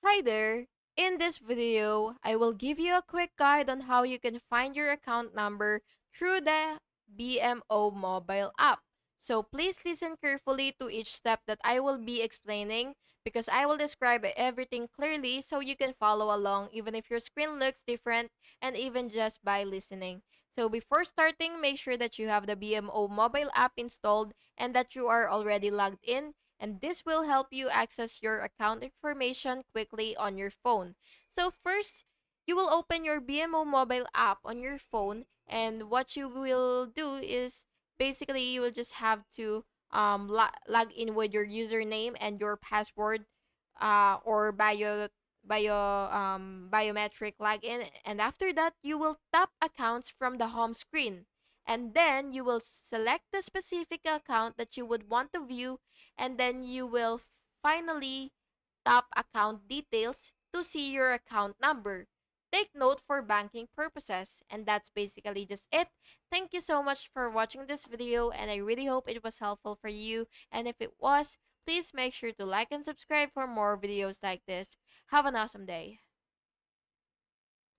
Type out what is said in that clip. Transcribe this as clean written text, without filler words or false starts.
Hi there! In this video, I will give you a quick guide on how you can find your account number through the BMO mobile app. So please listen carefully to each step that I will be explaining because I will describe everything clearly so you can follow along even if your screen looks different and even just by listening. So before starting, make sure that you have the BMO mobile app installed and that you are already logged in, and this will help you access your account information quickly on your phone. So first, you will open your BMO mobile app on your phone, and what you will do is basically you will just have to log in with your username and your password, or biometric login, and after that you will tap accounts from the home screen, and then you will select the specific account that you would want to view, and then you will finally tap account details to see your account number. Take note for banking purposes, and that's basically just it. Thank you so much for watching this video, and I really hope it was helpful for you. And if it was, please make sure to like and subscribe for more videos like this. Have an awesome day.